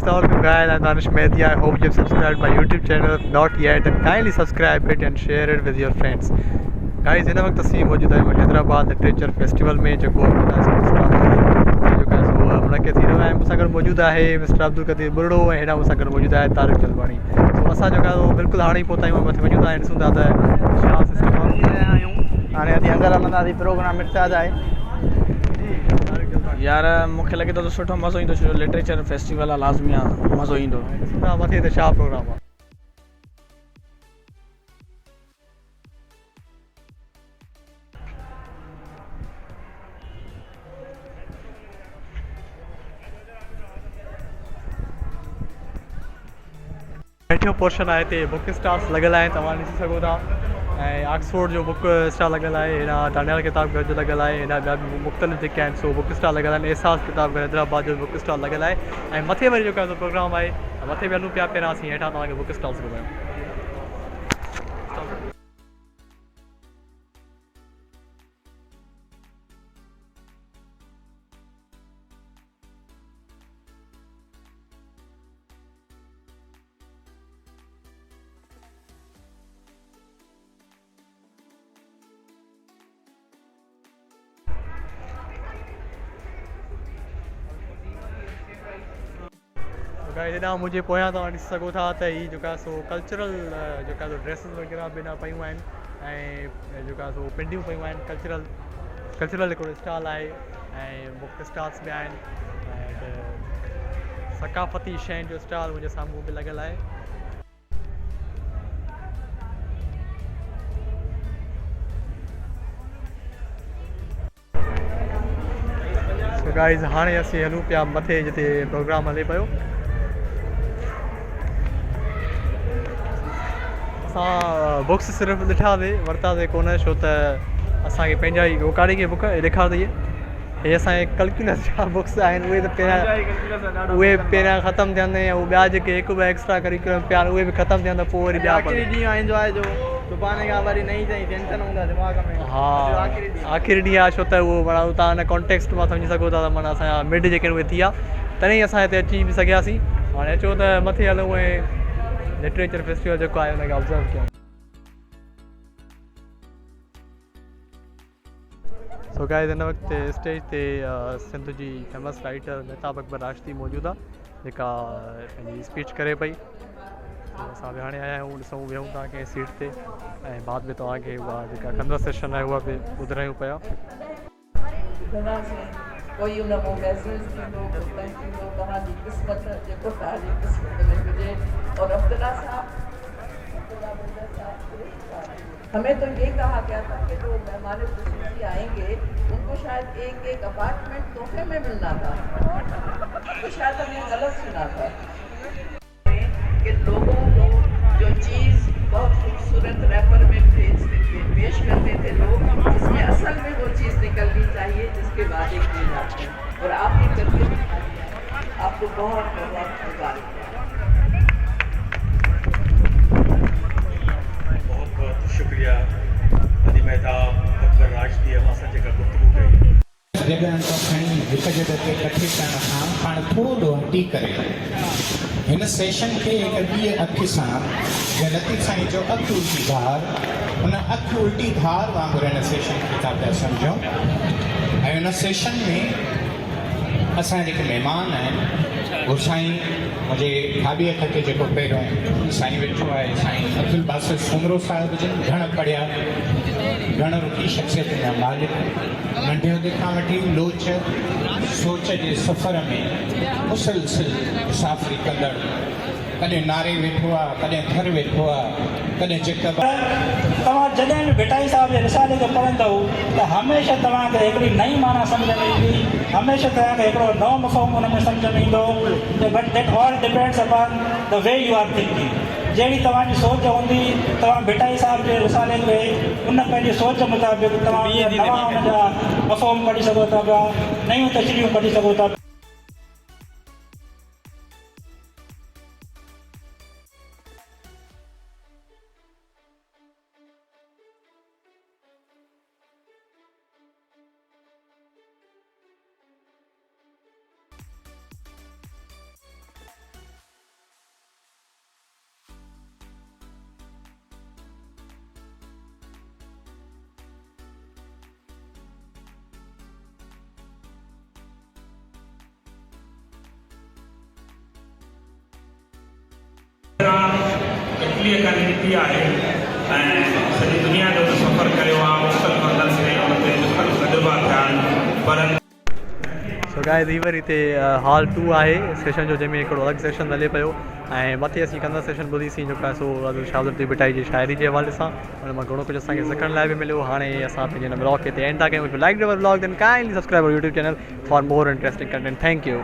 welcome guys. I'm Danish Mehdi. I hope you've subscribed my YouTube channel. If not yet, then kindly subscribe it and share it with your friends. Guys, हिन वक्त असीं मौजूद आहियूं Hyderabad literature festival में जेको मुनक़िद थी रहियो आहे। मूंसां गॾु मौजूदु आहे मिस्टर अब्दुल कदीर बुरड़ो ऐं हेॾां मूंसां गॾु मौजूदु आहे तारिक जलवाणी। सो असां जेका बिल्कुलु हाणे ई पहुता आहियूं मथे वञूं था ऐं ॾिसूं था त छा सिस्टम आहे। हाणे असीं अंदरि हलंदासीं प्रोग्राम स्टार्ट आहे। यार मूंखे लॻे थो सुठो मज़ो ईंदो छो लिटरेचर फेस्टिवल आहे लाज़मी आहे मज़ो ईंदो। ॾिसूं था मथे त छा प्रोग्राम आहे। हेठियों पोर्शन आहे हिते बुक स्टॉल्स लॻियल आहिनि तव्हां ॾिसी सघो था ऐं ऑक्सफोर्ड जो बुक स्टॉल लॻियल आहे। हेॾां दानियाल किताब घर जो लॻियल आहे। हेॾां ॿिया बि मुख़्तलिफ़ जेके आहिनि सो बुक स्टॉल लॻियल आहिनि। एहसास किताब घर हैदराबाद जो बुक स्टॉल लॻियल आहे ऐं मथे वरी जेको आहे प्रोग्राम आहे मथे बि हलूं पिया। पहिरियां असीं हेठां तव्हांखे बुक स्टॉल्स ॿुधायूं। गाइस हेॾां मुंहिंजे पोयां तव्हां ॾिसी सघो था त हीअ जेका सो कल्चरल जेका सो ड्रेसिस वग़ैरह बि न पियूं आहिनि ऐं जेका सो पिंडियूं पियूं आहिनि कल्चरल हिकिड़ो स्टॉल आहे ऐं बुक स्टॉल्स बि आहिनि ऐं सकाफ़ती शयुनि जो स्टॉल मुंहिंजे साम्हूं बि लॻियल आहे। सो गाइस हाणे असीं हलूं पिया मथे जिते प्रोग्राम हले पियो। असां बुक्स सिर्फ़ु ॾिठासीं वरितासीं कोन छो त असांखे पंहिंजा ई ओकारी खे बुक ॾेखारती हे असांजे कैलकुलस जा बुक्स आहिनि उहे त पहिरियां ख़तमु थियनि ऐं ॿिया जेके हिकु ॿ एक्स्ट्रा करिकुलम पिया आहिनि उहे बि ख़तमु थियनि त पोइ वरी ॿिया एंजॉय जो सुभाणे खां वरी नई नई टेंशन हूंदा दिमाग़ में। हा आख़िरी ॾींहुं आहे छो त उहो माना तव्हां हिन कॉन्टेक्स्ट मां सम्झी सघो था त माना असांजा मिड जेके उहे थी विया तॾहिं असां हिते अची बि सघियासीं। हाणे अचो त मथे हलूं ऐं लिटरेचर फेस्टिवल जेको आहे हुनखे ऑब्ज़र्व कयूं। सो गाइस हिन वक़्तु स्टेज ते सिंध जी फेमस राइटर मेहताब अकबर राशिदी मौजूदु आहे जेका पंहिंजी स्पीच करे पई। असां बि हाणे आया आहियूं ॾिसूं वियूं था कंहिं सीट ते ऐं बाद में तव्हांखे उहा जेका कन्वर्सेशन आहे उहा बि ॿुधायूं पिया। कोई उन में महसूस थींदो थींदो तव्हांजी क़िस्मत जेको तव्हांजी क़िस्मत में हुजे। और अब्दुल्ला साहब हमें तो ये कहा गया था कि जो मेहमान खुसूसी आएंगे उनको शायद एक अपार्टमेंट तोहफे में मिलना था, तो शायद हमने गलत सुना था कि लोगों को जो चीज़ बहुत खूबसूरत रैपर में पेश करते थे लोग, जिसमें असल में वो चीज़ निकलनी चाहिए जिसके वादे किए जाते हैं और आपने करके दिखा दिया। आपको बहुत बहुत मुबारक। बहुत बहुत शुक्रिया अदी मेहताब अकबर राशिदी असां जेका गुफ़्तगू कई। जॻह तो खणी हिकु जॻह ते इकट्ठे करण खां पाण थोरो हटी करे हिन सेशन खे हिकु ॿिए अख सां या लतीफ़ साईं जो अखि उल्टी धार उन अखि उल्टी धार वांगुरु हिन सेशन खे था पिया सम्झूं। ऐं हुन सेशन में असां जेके महिमान आहिनि उहो साईं मुंहिंजे खाॿे हथ ते जेको पहिरियों साईं वेठो आहे साईं अब्दुल बासित सुमरो साहिब जिन घण पढ़िया घण रुकी शख़्सियत जा मालिक नंढे हूंदे खां वठी लोच सोच जे सफ़र में मुसलसिल मुसाफ़िरी कंदड़ कॾहिं नारे वेठो आहे कॾहिं थर वेठो आहे कॾहिं जेका तव्हां जॾहिं बि भिटाई साहिब जे रिसाले खे पढ़ंदव त हमेशह तव्हांखे हिकिड़ी नई माना सम्झ में ईंदी, हमेशह तव्हांखे हिकिड़ो नओं मफ़हूम हुन में सम्झ में ईंदो। But that all depends upon the way you are thinking. जहिड़ी तव्हांजी सोच हूंदी तव्हां भिटाई साहिब जे रिसाले में उन पंहिंजी सोच मुताबिक़ तव्हां नवां हुनजा मफ़हूम कढी सघो था पिया, नयूं तशरीहूं कढी सघो था। तब्दीलीअ खां निकिती आहे ऐं सॼी दुनिया जो सफ़र कयो आहे मुख़्तलिफ़ हंधनि ते उन ते मुख़्तलिफ़ तजुर्बा थिया आहिनि पर सो गाइस हींअर हिते हॉल 2 आहे सेशन जो जंहिंमें हिकिड़ो अलॻि सेशन हले पियो ऐं मथे असीं कंदा सेशन ॿुधीसीं जेको आहे सो शहादत भिटाई जी शाइरी जे हवाले सां हुन मां घणो कुझु असांखे सिखण लाइ बि मिलियो। हाणे असां पंहिंजे हिन ब्लॉग खे एंड था कयूं। Like our blog then kindly subscribe our YouTube channel for more interesting content. Thank you.